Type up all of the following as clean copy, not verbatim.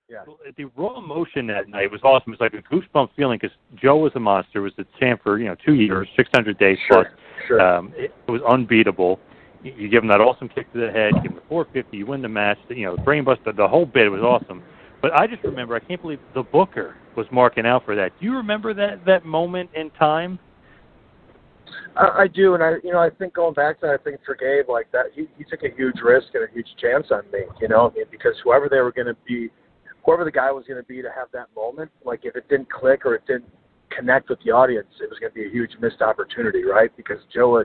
Yeah. The raw emotion that night was awesome. It was like a goosebump feeling because Joe was a monster. Was the champ for 2 years, 600 days plus. Sure. It was unbeatable. You give him that awesome kick to the head, give him the 450, you win the match. Brain buster, the whole bit was awesome. But I just remember, I can't believe the booker was marking out for that. Do you remember that moment in time? I do, and I think going back to that, I think for Gabe, like that, he took a huge risk and a huge chance on me, because whoever the guy was going to be to have that moment, like if it didn't click or it didn't connect with the audience, it was going to be a huge missed opportunity, right? Because Joe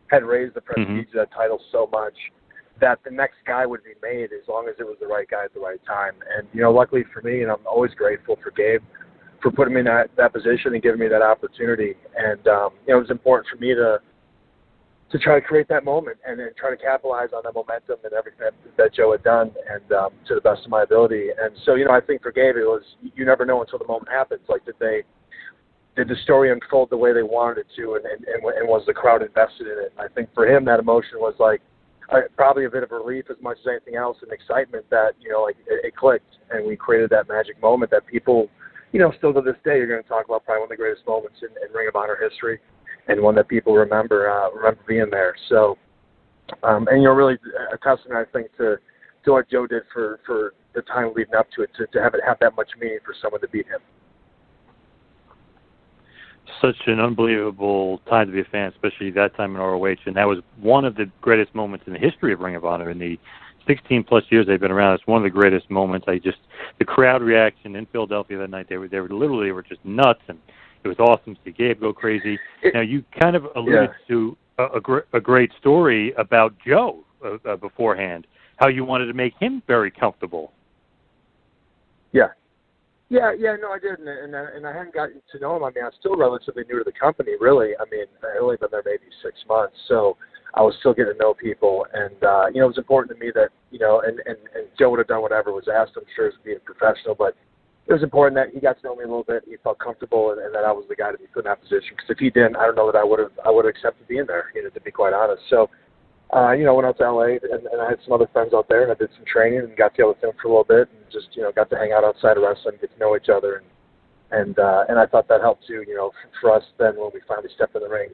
had raised the prestige of that title so much that the next guy would be made as long as it was the right guy at the right time. And, luckily for me, and I'm always grateful for Gabe for putting me in that position and giving me that opportunity. And, it was important for me to try to create that moment and then try to capitalize on the momentum and everything that Joe had done and to the best of my ability. And so, I think for Gabe, it was, you never know until the moment happens. Like, did the story unfold the way they wanted it to, and was the crowd invested in it? And I think for him, that emotion was like probably a bit of relief as much as anything else, and excitement that, it clicked and we created that magic moment that people, still to this day, you're going to talk about probably one of the greatest moments in Ring of Honor history, and one that people remember being there. So, and really a testament, I think, to what Joe did for the time leading up to it, to have it have that much meaning for someone to beat him. Such an unbelievable time to be a fan, especially that time in ROH, and that was one of the greatest moments in the history of Ring of Honor. In the 16-plus years they've been around, it's one of the greatest moments. The crowd reaction in Philadelphia that night, they were just nuts, and it was awesome to see Gabe go crazy. Now, you kind of alluded to a great story about Joe beforehand, how you wanted to make him very comfortable. Yeah, no, I did, and I hadn't gotten to know him. I mean, I was still relatively new to the company, really. I mean, I only been there maybe 6 months, so I was still getting to know people, and it was important to me that and Joe would have done whatever was asked, I'm sure, as being professional, but it was important that he got to know me a little bit, he felt comfortable, and that I was the guy to be put in that position. Because if he didn't, I don't know that I would have accepted being there, to be quite honest. So. Went out to LA and I had some other friends out there, and I did some training and got together with them for a little bit, and just got to hang out outside of wrestling, get to know each other, and I thought that helped too. For us then when we finally stepped in the ring,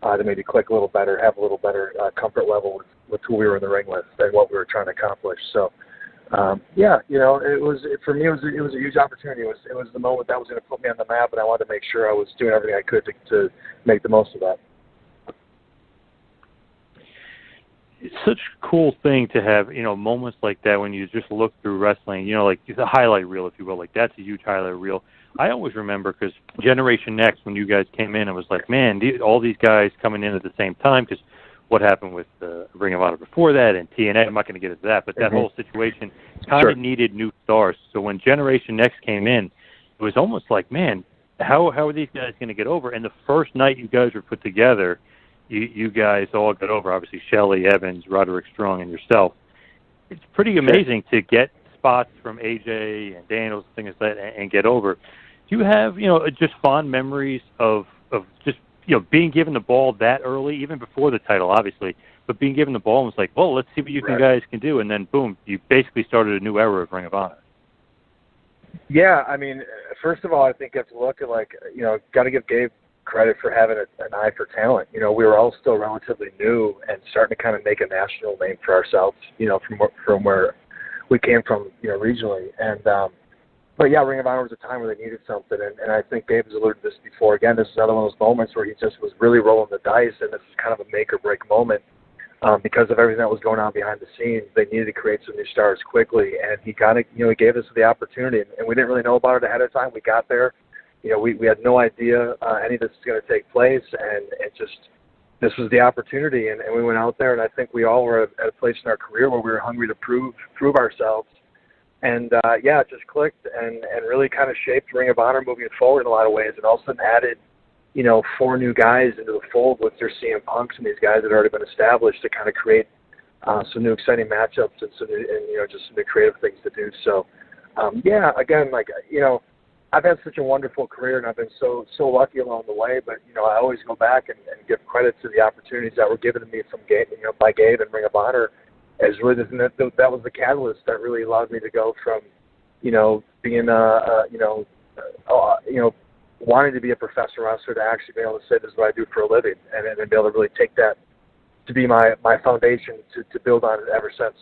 to maybe click a little better, have a little better comfort level with who we were in the ring with and what we were trying to accomplish. So it was for me. It was a huge opportunity. It was the moment that was going to put me on the map, and I wanted to make sure I was doing everything I could to make the most of that. It's such a cool thing to have, moments like that when you just look through wrestling, like the highlight reel, if you will. Like, that's a huge highlight reel. I always remember because Generation Next, when you guys came in, it was like, man, all these guys coming in at the same time, because what happened with Ring of Honor before that and TNA, I'm not going to get into that, but that whole situation kind of needed new stars. So when Generation Next came in, it was almost like, man, how are these guys going to get over? And the first night you guys were put together, you guys all got over, obviously, Shelley, Evans, Roderick Strong, and yourself. It's pretty amazing to get spots from AJ and Daniels, things like that, and get over. Do you have, just fond memories of just, being given the ball that early, even before the title, obviously, but being given the ball and was like, well, let's see what you guys can do, and then, boom, you basically started a new era of Ring of Honor. Yeah, I mean, first of all, I think you have to look at, got to give Gabe credit for having an eye for talent. We were all still relatively new and starting to kind of make a national name for ourselves, from where we came from, regionally. And, but yeah, Ring of Honor was a time where they needed something. And I think Gabe has alluded to this before. Again, this is another one of those moments where he just was really rolling the dice, and this is kind of a make or break moment. Because of everything that was going on behind the scenes, they needed to create some new stars quickly. And he kind of, he gave us the opportunity, and we didn't really know about it ahead of time. We got there. We had no idea any of this was going to take place, and this was the opportunity, and we went out there, and I think we all were at a place in our career where we were hungry to prove ourselves, and it just clicked and really kind of shaped Ring of Honor moving forward in a lot of ways, and all of a sudden added, 4 new guys into the fold with their CM Punks and these guys that had already been established to kind of create some new exciting matchups and some new, just some new creative things to do. So, again, I've had such a wonderful career, and I've been so lucky along the way. But I always go back and give credit to the opportunities that were given to me from Gabe, by Gabe and Ring of Honor, as really that was the catalyst that really allowed me to go from being wanting to be a professional wrestler to actually be able to say this is what I do for a living, and be able to really take that to be my foundation to build on it ever since.